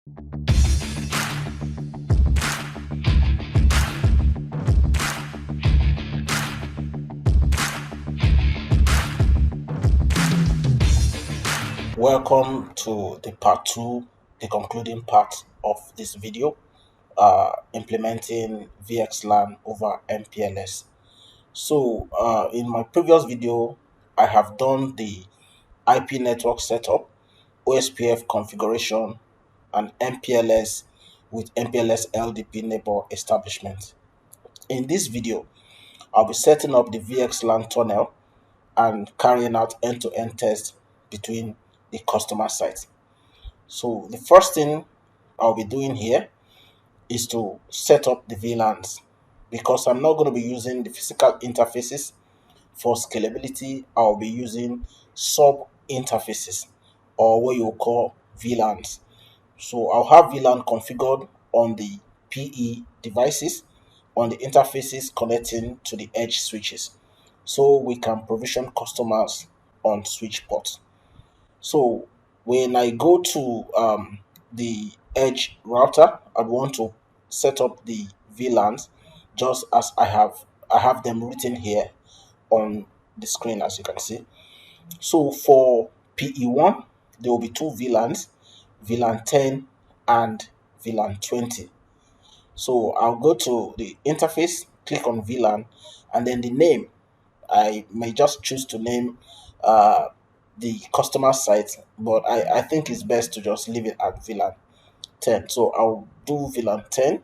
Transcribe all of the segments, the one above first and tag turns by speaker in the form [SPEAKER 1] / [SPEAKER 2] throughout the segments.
[SPEAKER 1] Welcome to the part 2, the concluding part of this video, implementing VXLAN over MPLS. So in my previous video, I have done the IP network setup, OSPF configuration, and MPLS with MPLS LDP neighbor establishment. In this video, I'll be setting up the VXLAN tunnel and carrying out end-to-end tests between the customer sites. So the first thing I'll be doing here is to set up the VLANs, because I'm not going to be using the physical interfaces. For scalability, I'll be using sub interfaces, or what you call VLANs. So I'll have VLAN configured on the PE devices, on the interfaces connecting to the edge switches, so we can provision customers on switch ports. So when I go to the edge router, I want to set up the VLANs just as I have them written here on the screen, as you can see. So for PE1, there will be two VLANs, VLAN 10 and VLAN 20. So I'll go to the interface, click on VLAN, and then the name, I may just choose to name the customer site, but I think it's best to just leave it at VLAN 10. So I'll do VLAN 10,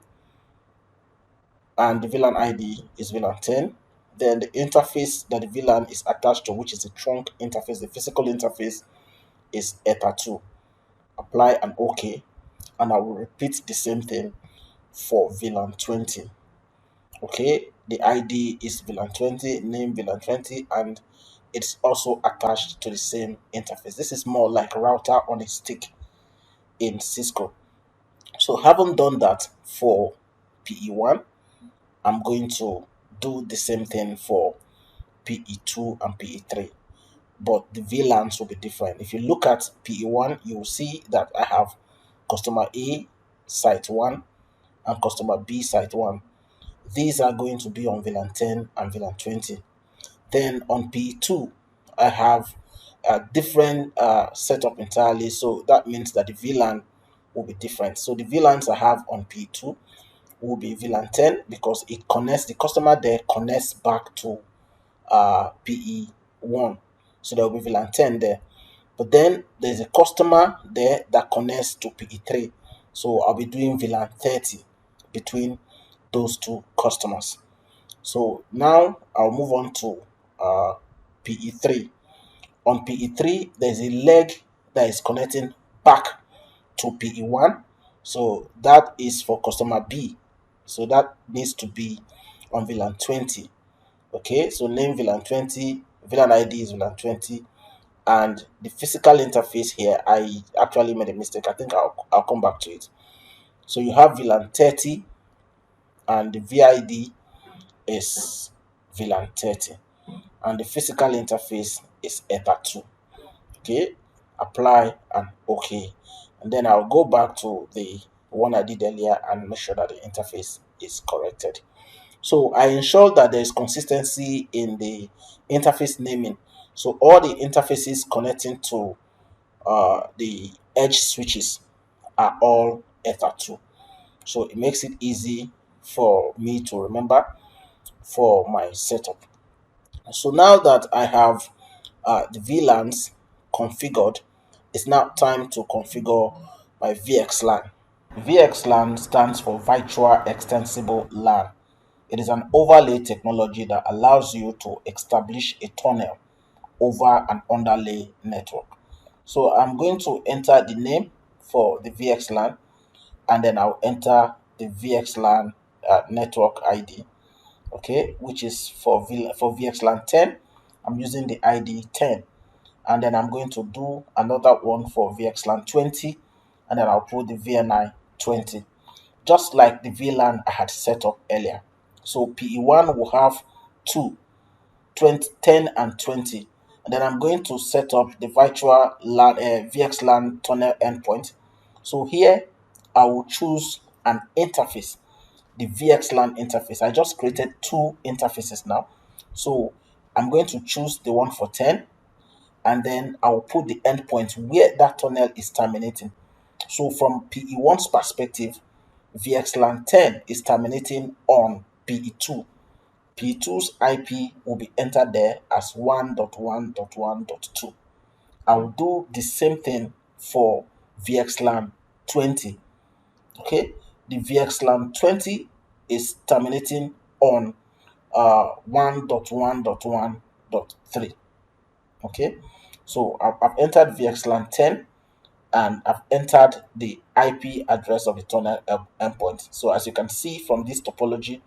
[SPEAKER 1] and the VLAN ID is VLAN 10. Then the interface that the VLAN is attached to, which is the trunk interface, the physical interface, is ETA2. Apply and OK, and I will repeat the same thing for VLAN 20. Okay, the ID is VLAN 20, name VLAN 20, and it's also attached to the same interface. This is more like a router on a stick in Cisco. So having done that for PE1, I'm going to do the same thing for PE2 and PE3, but the VLANs will be different. If you look at PE1, you will see that I have customer A site 1 and customer B site 1. These are going to be on VLAN 10 and VLAN 20. Then on PE2, I have a different setup entirely, so that means that the VLAN will be different. So the VLANs I have on PE2 will be VLAN 10, because it connects, the customer there connects back to PE1. So there will be VLAN 10 there. But then there's a customer there that connects to PE3. So I'll be doing VLAN 30 between those two customers. So now I'll move on to PE3. On PE3, there's a leg that is connecting back to PE1. So that is for customer B. So that needs to be on VLAN 20. Okay, so name VLAN 20, VLAN ID is VLAN 20, and the physical interface here, I actually made a mistake. I think I'll come back to it. So you have VLAN 30, and the VID is VLAN 30, and the physical interface is ETA2. Okay, apply and OK, and then I'll go back to the one I did earlier and make sure that the interface is corrected. So I ensure that there is consistency in the interface naming. So all the interfaces connecting to the edge switches are all ETA2. So it makes it easy for me to remember for my setup. So now that I have the VLANs configured, it's now time to configure my VXLAN. VXLAN stands for Virtual Extensible LAN. It is an overlay technology that allows you to establish a tunnel over an underlay network. So I'm going to enter the name for the VXLAN, and then I'll enter the VXLAN network ID, okay, which is for VXLAN 10. I'm using the ID 10, and then I'm going to do another one for VXLAN 20, and then I'll put the VNI 20, just like the VLAN I had set up earlier. So PE1 will have 10 and 20, and then I'm going to set up the virtual LAN, VXLAN tunnel endpoint. So here I will choose an interface, the VXLAN interface. I just created two interfaces now. So I'm going to choose the one for 10, and then I'll put the endpoint where that tunnel is terminating. So from PE1's perspective, VXLAN 10 is terminating on PE2. PE2's IP will be entered there as 1.1.1.2. I will do the same thing for VXLAN 20. Okay, the VXLAN 20 is terminating on 1.1.1.3. Okay, so I've entered VXLAN 10 and I've entered the IP address of the tunnel endpoint. So as you can see from this topology,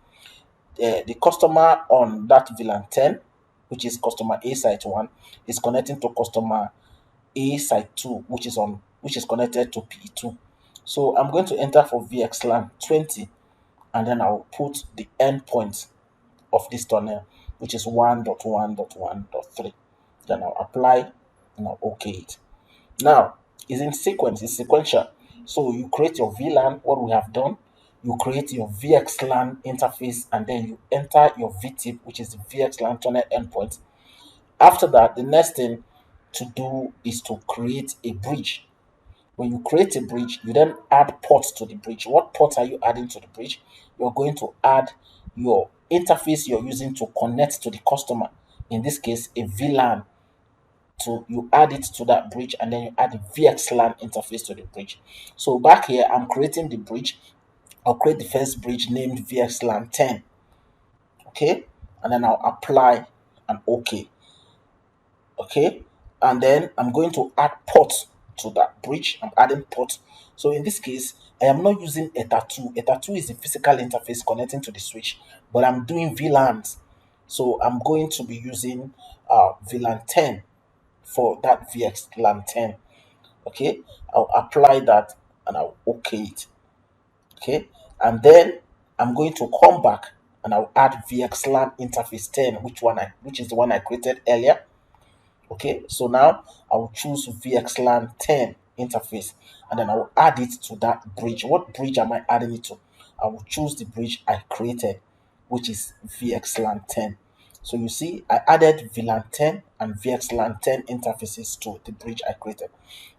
[SPEAKER 1] the customer on that VLAN 10, which is customer A site 1, is connecting to customer A site 2, which is connected to P2. So I'm going to enter for VXLAN 20, and then I'll put the endpoint of this tunnel, which is 1.1.1.3. Then I'll apply and I'll OK it. Now, it's in sequence, it's sequential. So you create your VLAN, what we have done, you create your VXLAN interface, and then you enter your VTIP, which is the VXLAN tunnel endpoint. After that, the next thing to do is to create a bridge. When you create a bridge, you then add ports to the bridge. What ports are you adding to the bridge? You're going to add your interface you're using to connect to the customer. In this case, a VLAN. So you add it to that bridge, and then you add the VXLAN interface to the bridge. So back here, I'm creating the bridge. I'll create the first bridge named VXLAN 10. Okay, and then I'll apply and OK. Okay, and then I'm going to add ports to that bridge. I'm adding ports. So in this case, I am not using Ether 2. Ether 2 is the physical interface connecting to the switch, but I'm doing VLANs. So I'm going to be using VLAN 10 for that VXLAN 10. Okay, I'll apply that and I'll OK it. Okay, and then I'm going to come back and I'll add VXLAN interface 10, which is the one I created earlier. Okay, so now I will choose VXLAN 10 interface, and then I will add it to that bridge. What bridge am I adding it to? I will choose the bridge I created, which is VXLAN 10. So you see, I added VLAN 10 and VXLAN 10 interfaces to the bridge I created.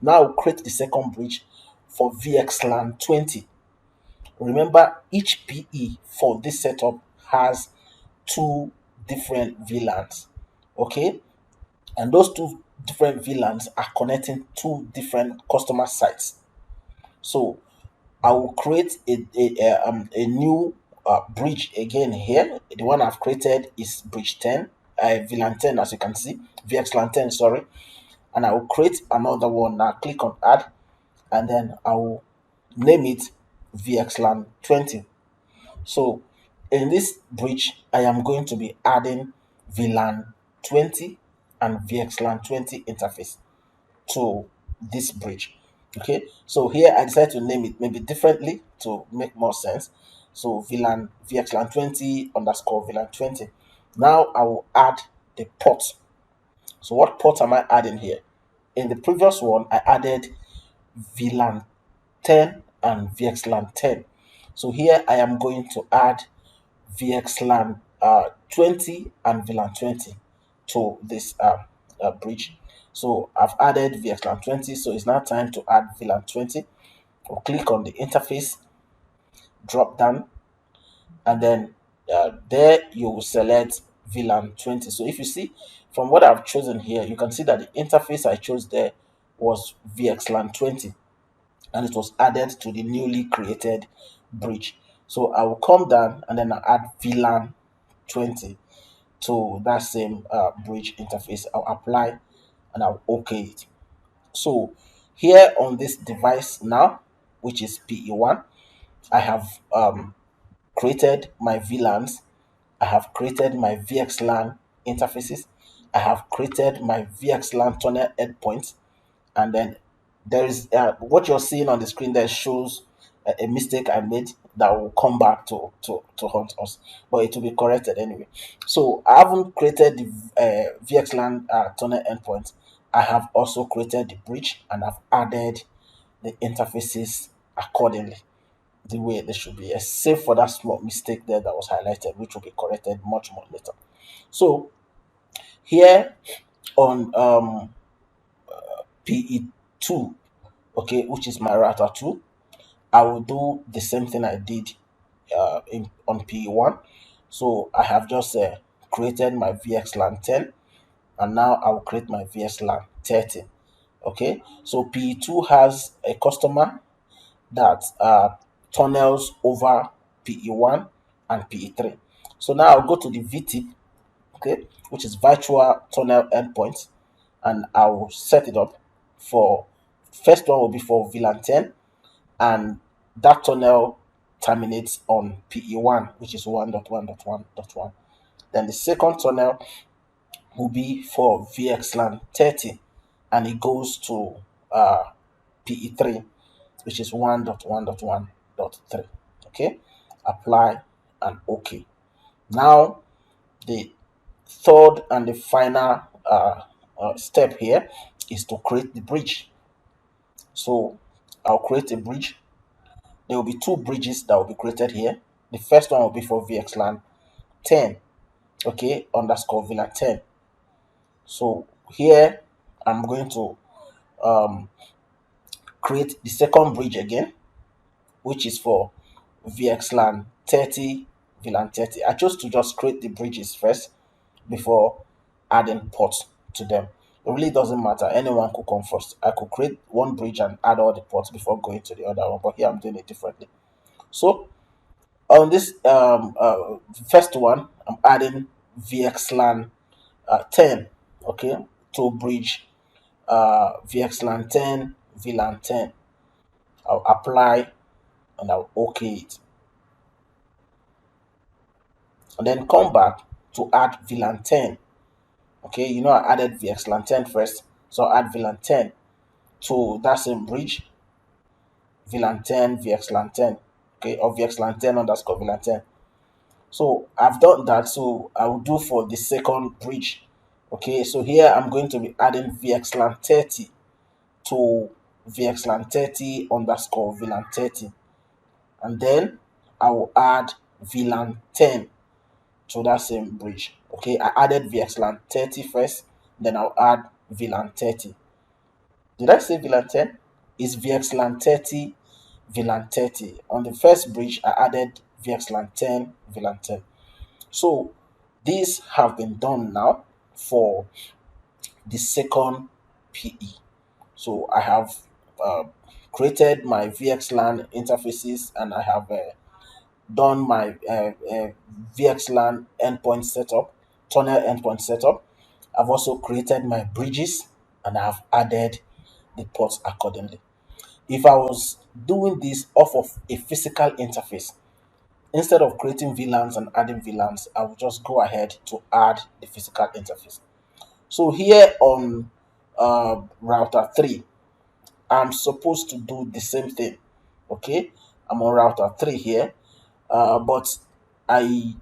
[SPEAKER 1] Now I'll create the second bridge for VXLAN 20. Remember, each PE for this setup has two different VLANs. Okay, and those two different VLANs are connecting two different customer sites. So I will create a new bridge again here. The one I've created is bridge 10, VLAN 10, as you can see, VXLAN 10, sorry. And I will create another one. Now click on add, and then I will name it VXLAN 20. So in this bridge, I am going to be adding VLAN 20 and VXLAN 20 interface to this bridge. Okay, so here I decided to name it maybe differently to make more sense. So VLAN VXLAN 20 underscore VLAN 20. Now I will add the port. So what port am I adding here? In the previous one, I added VLAN 10 and VXLAN 10. So here I am going to add VXLAN 20 and VLAN 20 to this bridge. So I've added VXLAN 20, so it's now time to add VLAN 20. I'll click on the interface, drop down, and then there you will select VLAN 20. So if you see from what I've chosen here, you can see that the interface I chose there was VXLAN 20, and it was added to the newly created bridge. So I will come down and then I'll add VLAN 20 to that same bridge interface. I'll apply and I'll OK it. So here on this device now, which is PE1, I have created my VLANs. I have created my VXLAN interfaces. I have created my VXLAN tunnel endpoints, and then there is what you're seeing on the screen there shows a mistake I made that will come back to haunt us, but it will be corrected anyway. So I haven't created the VXLAN tunnel endpoint. I have also created the bridge and I've added the interfaces accordingly the way they should be, except for that small mistake there that was highlighted, which will be corrected much more later. So here on PE2, okay, which is my router 2, I will do the same thing I did on PE1. So I have just created my VXLAN 10, and now I will create my VXLAN 30. Okay, so PE2 has a customer that tunnels over PE1 and PE3. So now I'll go to the VTIP, okay, which is virtual tunnel endpoint, and I will set it up for, first one will be for VLAN 10, and that tunnel terminates on PE1, which is 1.1.1.1. Then the second tunnel will be for VXLAN 30, and it goes to PE3, which is 1.1.1.3. Okay, apply and OK. Now the third and the final step here is to create the bridge. So I'll create a bridge. There will be two bridges that will be created here. The first one will be for VXLAN 10, okay, underscore VLAN 10. So here I'm going to create the second bridge again, which is for VXLAN 30, VLAN 30. I chose to just create the bridges first before adding ports to them. It really doesn't matter. Anyone could come first. I could create one bridge and add all the ports before going to the other one, but here I'm doing it differently. So on this first one, I'm adding VXLAN 10, okay, to bridge VXLAN 10, VLAN 10. I'll apply and I'll OK it. And then come back to add VLAN 10. Okay, you know I added VXLAN 10 first, so I'll add VLAN 10 to that same bridge, VLAN 10, VXLAN 10, okay, or VXLAN 10 underscore VLAN 10. So I've done that, so I will do for the second bridge. Okay, so here I'm going to be adding VXLAN 30 to VXLAN 30 underscore VLAN 30. And then I will add VLAN 10 to that same bridge. Okay, I added VXLAN 30 first, then I'll add VLAN 30. Did I say VLAN 10? It's VXLAN 30, VLAN 30. On the first bridge, I added VXLAN 10, VLAN 10. So these have been done now for the second PE. So I have created my VXLAN interfaces, and I have done my VXLAN endpoint setup, tunnel endpoint setup. I've also created my bridges, and I've added the ports accordingly. If I was doing this off of a physical interface, instead of creating VLANs and adding VLANs, I will just go ahead to add the physical interface. So here on router 3, I'm supposed to do the same thing. Okay, I'm on router 3 here, but I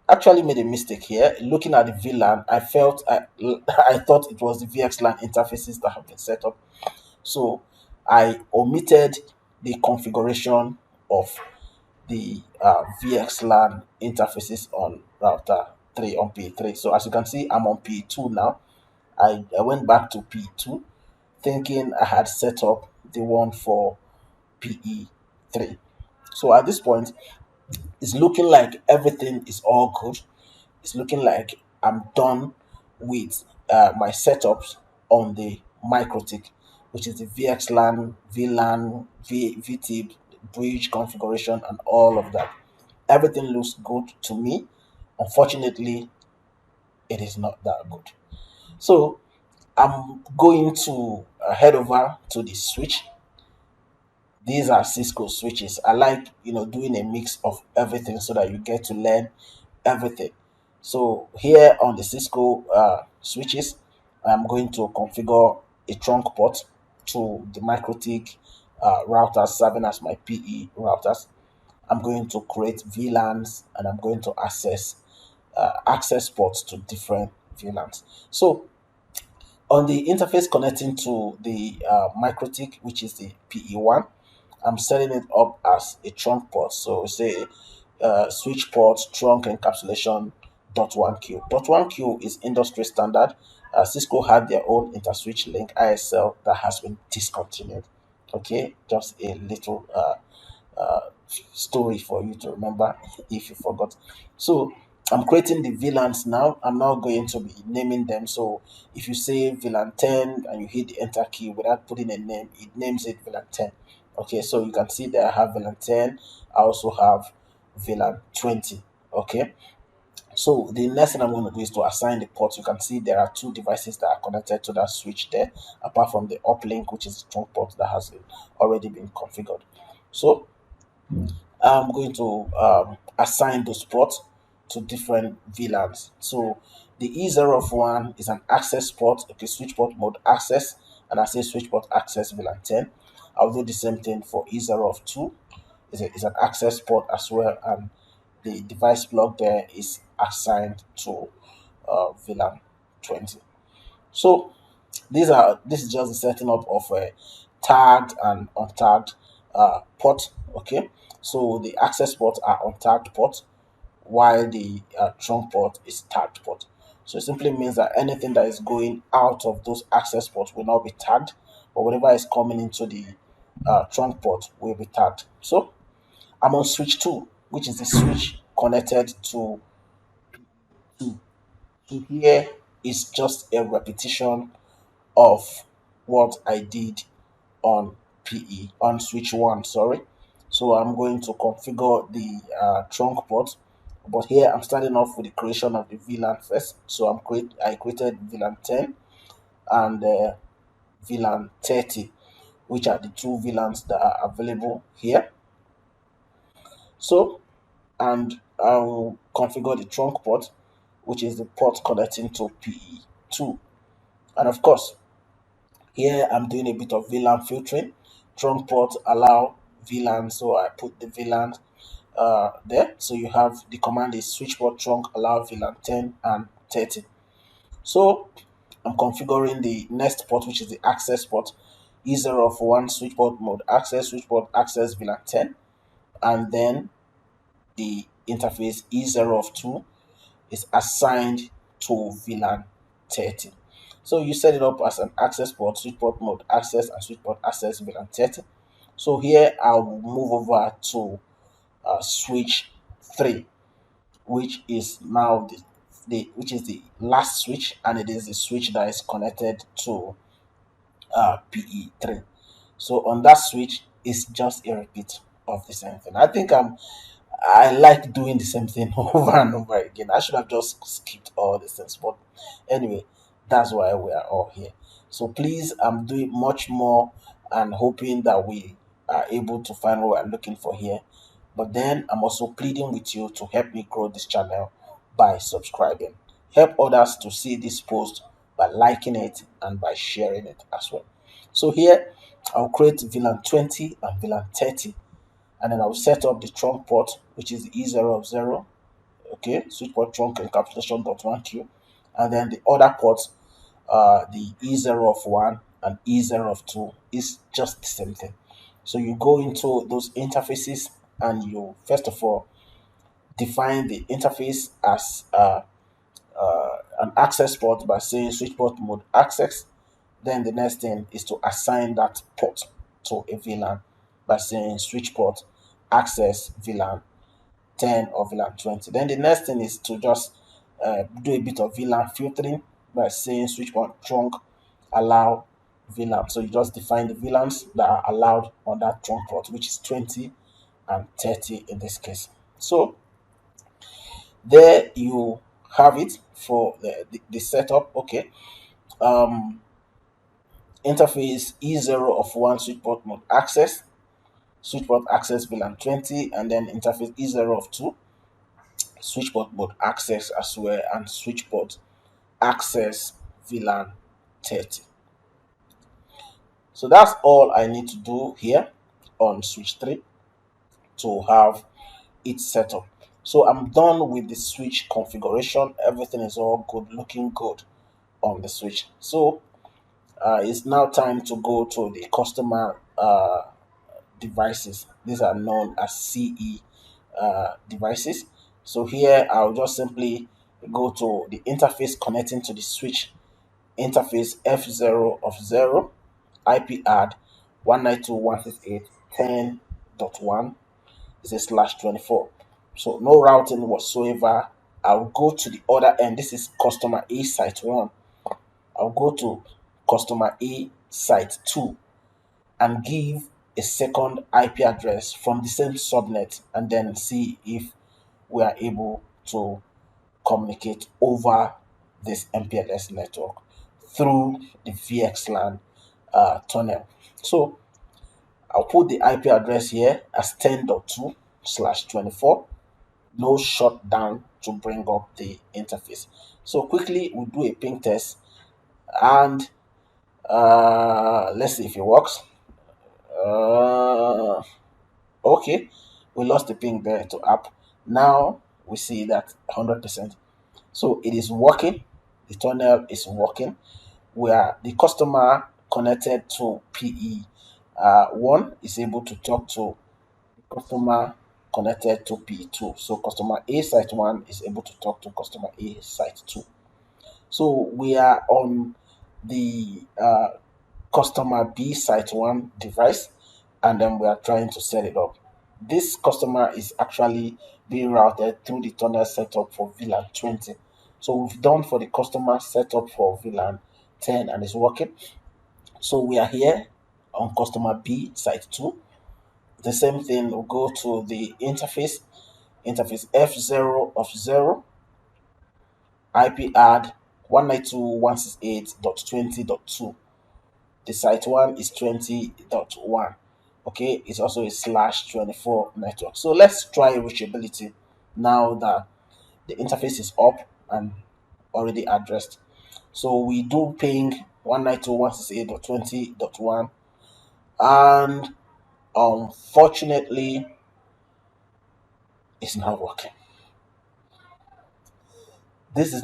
[SPEAKER 1] actually made a mistake here. Looking at the VLAN, I I thought it was the VXLAN interfaces that have been set up. So I omitted the configuration of the VXLAN interfaces on router 3 on P3. So as you can see, I'm on P2 now. I went back to P2 thinking I had set up the one for PE3. So at this point, it's looking like everything is all good. It's looking like I'm done with my setups on the MikroTik, which is the VXLAN, VLAN, VTIP, bridge configuration, and all of that. Everything looks good to me. Unfortunately, it is not that good. So I'm going to head over to the switch. These are Cisco switches. I like, doing a mix of everything so that you get to learn everything. So here on the Cisco switches, I'm going to configure a trunk port to the MikroTik routers serving as my PE routers. I'm going to create VLANs, and I'm going to access ports to different VLANs. So on the interface connecting to the MikroTik, which is the PE1, I'm setting it up as a trunk port. So say switch port trunk encapsulation .1Q. .1Q is industry standard. Cisco had their own interswitch link ISL that has been discontinued. Okay, just a little story for you to remember if you forgot. So I'm creating the VLANs now. I'm now going to be naming them. So if you say VLAN 10 and you hit the enter key without putting a name, it names it VLAN 10. Okay, so you can see that I have VLAN 10. I also have VLAN 20. Okay, so the next thing I'm going to do is to assign the ports. You can see there are two devices that are connected to that switch there, apart from the uplink, which is the trunk port that has already been configured. So I'm going to assign those ports to different VLANs. So the E0 is an access port, okay, switch port mode access, and I say switch port access VLAN 10. I'll do the same thing for E02. Is an access port as well, and the device block there is assigned to VLAN 20. So this is just the setting up of a tagged and untagged port. Okay, so the access ports are untagged port, while the trunk port is tagged port. So it simply means that anything that is going out of those access ports will not be tagged, but whatever is coming into the trunk port will be tagged. So I'm on switch 2, which is the switch connected to 2. So here is just a repetition of what I did on PE, on switch 1, sorry. So I'm going to configure the trunk port, but here I'm starting off with the creation of the VLAN first. So I created VLAN 10 and VLAN 30, which are the two VLANs that are available here. So, and I'll configure the trunk port, which is the port connecting to PE2. And of course, here I'm doing a bit of VLAN filtering. Trunk port allow VLAN, so I put the VLAN there. So you have the command is switch port trunk allow VLAN 10 and 30. So I'm configuring the next port, which is the access port. E0 switch port mode access, switch port access VLAN 10, and then the interface E02 is assigned to VLAN 30. So you set it up as an access port, switch port mode access, and switch port access VLAN 30. So here I'll move over to switch 3, which is now the last switch, and it is the switch that is connected to PE3. So on that switch, it's just a repeat of the same thing. I like doing the same thing over and over again. I should have just skipped all these things, but anyway, that's why we are all here. So please, I'm doing much more and hoping that we are able to find what we're looking for here. But then I'm also pleading with you to help me grow this channel by subscribing. Help others to see this post by liking it and by sharing it as well. So here, I'll create VLAN 20 and VLAN 30, and then I'll set up the trunk port, which is the E0, okay, switch port trunk encapsulation .1Q, and then the other ports, the E0 and E0 is just the same thing. So you go into those interfaces and you first of all define the interface as an access port by saying switch port mode access. Then the next thing is to assign that port to a VLAN by saying switch port access VLAN 10 or VLAN 20. Then the next thing is to just do a bit of VLAN filtering by saying switch port trunk allow VLAN. So you just define the VLANs that are allowed on that trunk port, which is 20 and 30 in this case. So there you have it for the setup. Okay. Um, interface E0 switch port mode access, switch port access VLAN 20, and then interface E0 switch port mode access as well, and switch port access VLAN 30. So that's all I need to do here on switch 3 to have it set up. So I'm done with the switch configuration. Everything is all good, looking good on the switch. So it's now time to go to the customer devices. These are known as CE devices. So here I'll just simply go to the interface connecting to the switch interface F0 of 0 IP add 192.168.10.1 is a slash 24. So no routing whatsoever. I'll go to the other end. This is customer A site 1. I'll go to customer A site 2 and give a second IP address from the same subnet and then see if we are able to communicate over this MPLS network through the VXLAN tunnel. So I'll put the IP address here as 10.2/24. No shutdown to bring up the interface. So quickly we'll do a ping test and let's see if it works. Okay, we lost the ping there to app. Now we see that 100%. So it is working. The tunnel is working. Where the customer connected to PE1 is able to talk to the customer connected to PE2. So customer A site 1 is able to talk to customer A site 2. So we are on the customer B site 1 device, and then we are trying to set it up. This customer is actually being routed through the tunnel setup for VLAN 20. So we've done for the customer setup for VLAN 10 and it's working. So we are here on customer B site 2. The same thing will go to the interface F0 of 0 IP add 192.168.20.2. The site 1 is 20.1. Okay, it's also a slash 24 network. So let's try reachability now that the interface is up and already addressed. So we do ping 192.168.20.1 and unfortunately it's not working. This is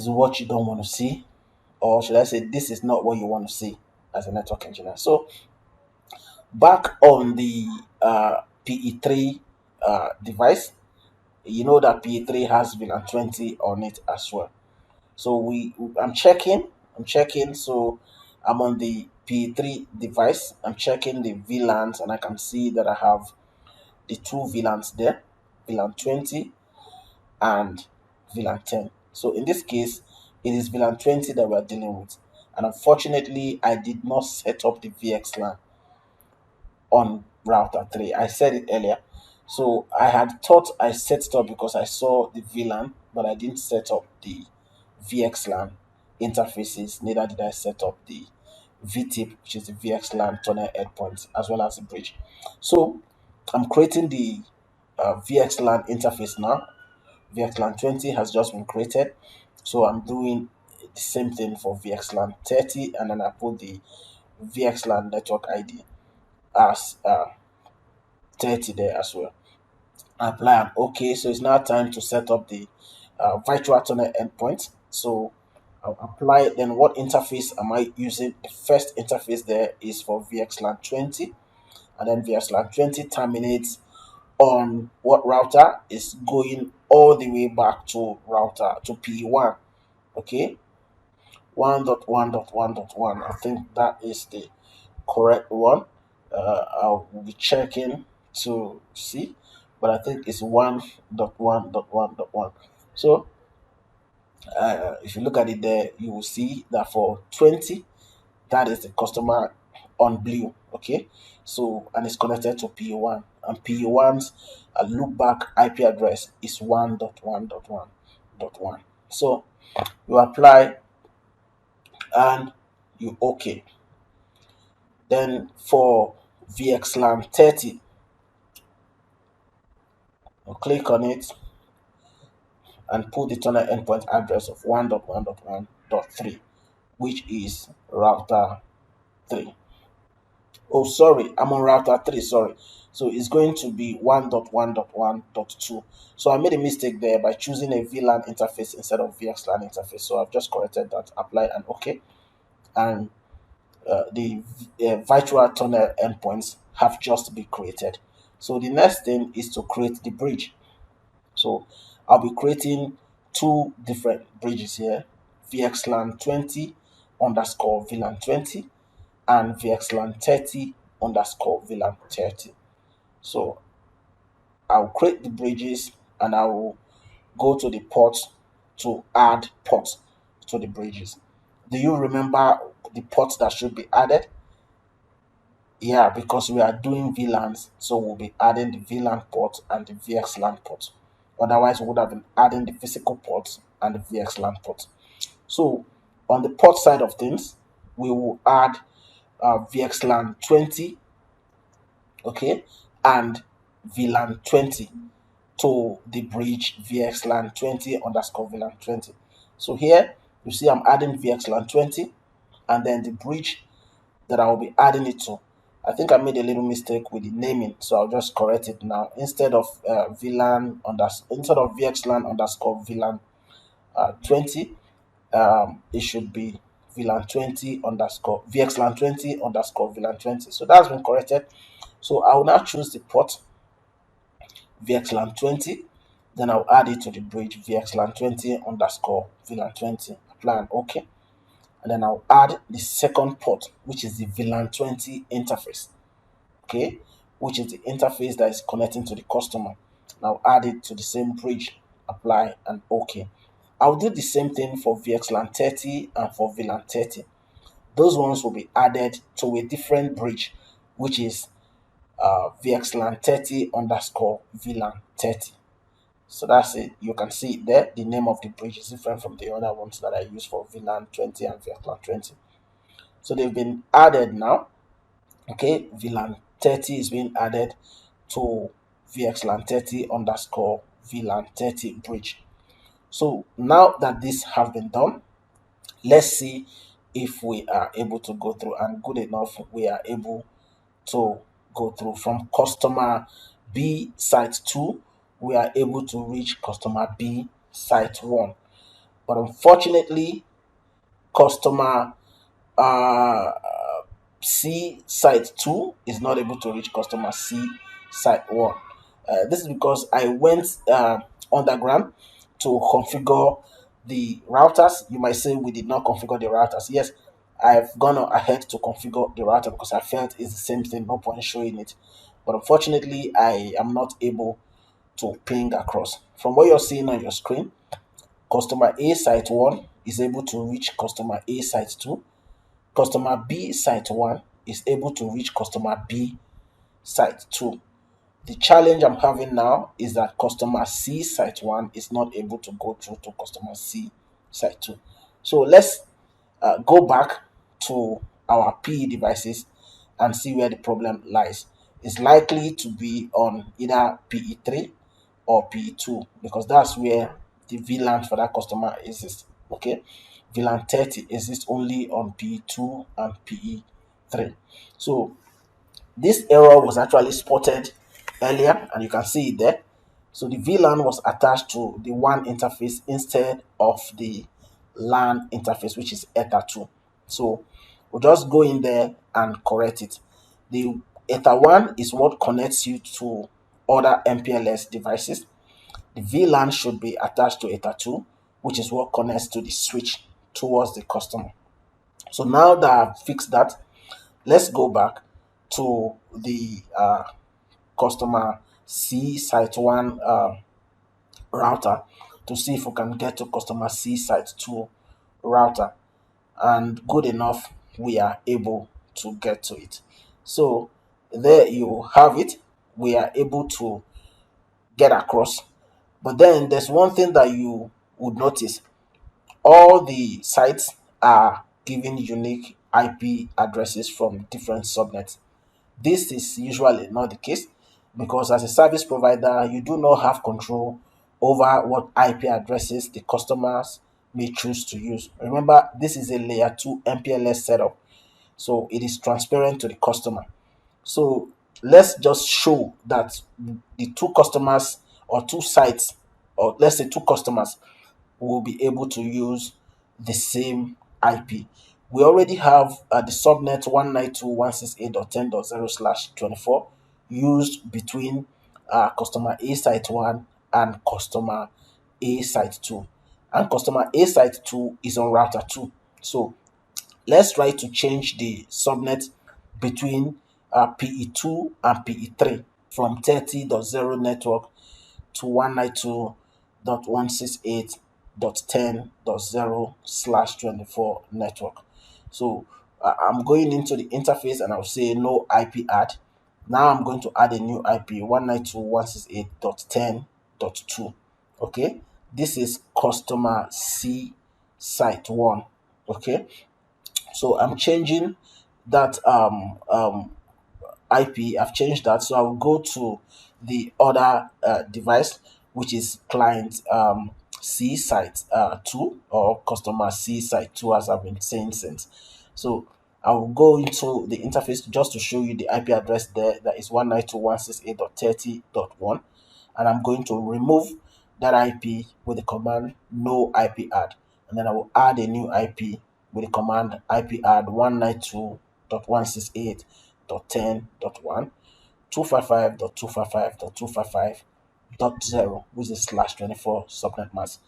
[SPEAKER 1] what you don't want to see, or should I say this is not what you want to see as a network engineer. So back on the PE3 device, you know that PE3 has VLAN 20 on it as well. So I'm checking. So I'm on the PE3 device. I'm checking the VLANs and I can see that I have the two VLANs there, VLAN 20 and VLAN 10. So in this case, it is VLAN 20 that we're dealing with. And unfortunately, I did not set up the VXLAN on router 3. I said it earlier. So I had thought I set it up because I saw the VLAN, but I didn't set up the VXLAN interfaces. Neither did I set up the VTIP, which is the VXLAN tunnel endpoint, as well as the bridge. So I'm creating the VXLAN interface now. VXLAN 20 has just been created. So I'm doing the same thing for VXLAN 30, and then I put the VXLAN network ID as 30 there as well. Apply and OK. So it's now time to set up the virtual tunnel endpoint. So I'll apply it. Then what interface am I using? The first interface there is for VXLAN 20, and then VXLAN 20 terminates on what router is going all the way back to router to P1. Okay, 1.1.1.1. I think that is the correct one. I'll be checking to see, but I think it's 1.1.1.1. So if you look at it there, you will see that for 20, that is the customer on blue. Okay, so and it's connected to PE1, and PE1's loopback IP address is 1.1.1.1. So you apply and you OK. Then for VXLAN 30, you click on it and put the tunnel endpoint address of 1.1.1.3, which is router 3. Oh, sorry, I'm on router 3, sorry. So it's going to be 1.1.1.2. So I made a mistake there by choosing a VLAN interface instead of VXLAN interface. So I've just corrected that, apply and OK. And the virtual tunnel endpoints have just been created. So the next thing is to create the bridge. So I'll be creating two different bridges here, VXLAN 20 underscore VLAN 20 and VXLAN 30 underscore VLAN 30. So I'll create the bridges and I will go to the ports to add ports to the bridges. Do you remember the ports that should be added? Yeah, because we are doing VLANs, so we'll be adding the VLAN port and the VXLAN port. Otherwise, we would have been adding the physical ports and the VXLAN port. So on the port side of things, we will add VXLAN 20, okay, and VLAN 20 to the bridge VXLAN 20 underscore VLAN 20. So here you see I'm adding VXLAN 20 and then the bridge that I will be adding it to. I think I made a little mistake with the naming, so I'll just correct it now. Instead of VXLAN underscore VLAN 20, it should be VLAN 20 underscore VXLAN 20 underscore VLAN 20. So that's been corrected. So I will now choose the port VXLAN 20, then I'll add it to the bridge VXLAN 20 underscore VLAN 20. Apply and OK. And then I'll add the second port, which is the VLAN 20 interface, okay, which is the interface that is connecting to the customer. Now add it to the same bridge, apply and OK. I'll do the same thing for VXLAN 30 and for VLAN 30. Those ones will be added to a different bridge, which is VXLAN 30 underscore VLAN 30. So that's it. You can see it there. The name of the bridge is different from the other ones that I use for VLAN 20 and VXLAN 20. So they've been added now. Okay, VLAN 30 is being added to VXLAN 30 underscore VLAN 30 bridge. So now that this have been done, let's see if we are able to go through, and good enough, we are able to go through from customer B site 2, we are able to reach customer B site 1. But unfortunately, customer C site 2 is not able to reach customer C site 1. This is because I went underground to configure the routers. You might say we did not configure the routers. Yes, I've gone ahead to configure the router because I felt it's the same thing, no point showing it. But unfortunately, I am not able to ping across. From what you're seeing on your screen, customer A site 1 is able to reach customer A site 2. Customer B site 1 is able to reach customer B site 2. The challenge I'm having now is that customer C site 1 is not able to go through to customer C site 2. So let's go back to our PE devices and see where the problem lies. It's likely to be on either PE3 or PE2 because that's where the VLAN for that customer exists. Okay, VLAN 30 exists only on PE2 and PE3. So this error was actually spotted earlier and you can see it there. So the VLAN was attached to the WAN interface instead of the LAN interface, which is Ether 2. So we'll just go in there and correct it. The Ether 1 is what connects you to other MPLS devices. The VLAN should be attached to Ether 2, which is what connects to the switch towards the customer. So now that I've fixed that, let's go back to the customer C site 1 router to see if we can get to customer C site 2 router, and good enough, we are able to get to it. So there you have it. We are able to get across. But then there's one thing that you would notice. All the sites are giving unique IP addresses from different subnets. This is usually not the case because as a service provider, you do not have control over what IP addresses the customers may choose to use. Remember, this is a layer 2 MPLS setup, so it is transparent to the customer. So let's just show that the two customers or two sites, or let's say two customers, will be able to use the same IP. We already have the subnet 192.168.10.0/24 used between customer A site 1 and customer A site 2. And customer A site 2 is on router 2. So let's try to change the subnet between PE2 and PE3 from 30.0 network to 192.168.10.0/24 network. So I'm going into the interface and I'll say no IP add. Now I'm going to add a new IP 192.168.10.2. Okay, this is customer C site 1. Okay, so I'm changing that IP. I've changed that, so I will go to the other device, which is client C site 2, or customer C site 2, as I've been saying since. So I will go into the interface just to show you the IP address there. That is 192.168.30.1, and I'm going to remove that IP with the command no IP add, and then I will add a new IP with the command IP add 192.168.10.1 255.255.255.0, which is /24 subnet mask.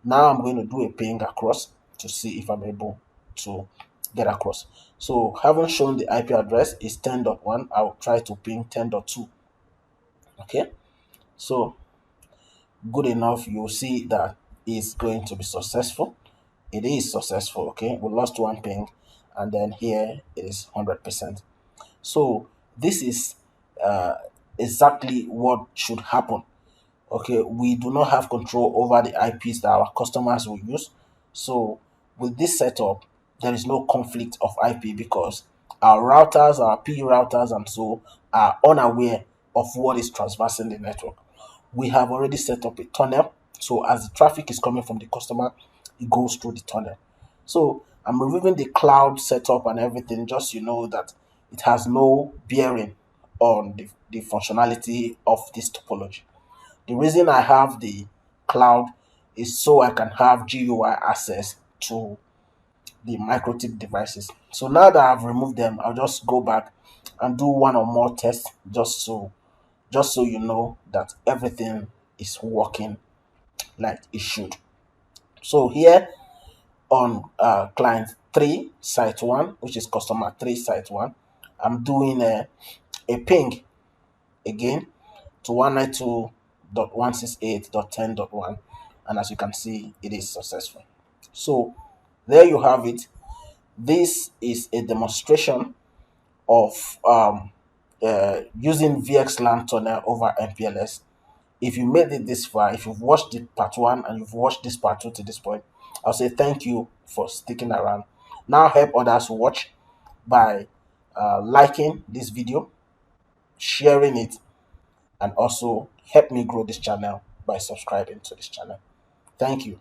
[SPEAKER 1] Now I'm going to do a ping across to see if I'm able to get across. So having shown the IP address is 10.1, I'll try to ping 10.2. Okay, so good enough. You'll see that it's going to be successful. It is successful. Okay, we lost one ping, and then here it is 100%. So this is uh, exactly what should happen. Okay, we do not have control over the IPs that our customers will use. So with this setup, there is no conflict of IP because our routers, our P routers, and so are unaware of what is traversing the network. We have already set up a tunnel, so as the traffic is coming from the customer, it goes through the tunnel. So I'm removing the cloud setup and everything, just so you know that it has no bearing on the functionality of this topology. The reason I have the cloud is so I can have GUI access to the MikroTik devices. So now that I've removed them, I'll just go back and do one or more tests, just so you know that everything is working like it should. So here on client 3 site 1, which is customer 3 site 1, I'm doing a ping again to 192.168.10.1, and as you can see, it is successful. So there you have it. This is a demonstration of using VXLAN tunnel over MPLS. If you made it this far, if you've watched the part 1 and you've watched this part 2 to this point, I'll say thank you for sticking around. Now help others watch by liking this video, sharing it, and also help me grow this channel by subscribing to this channel. Thank you.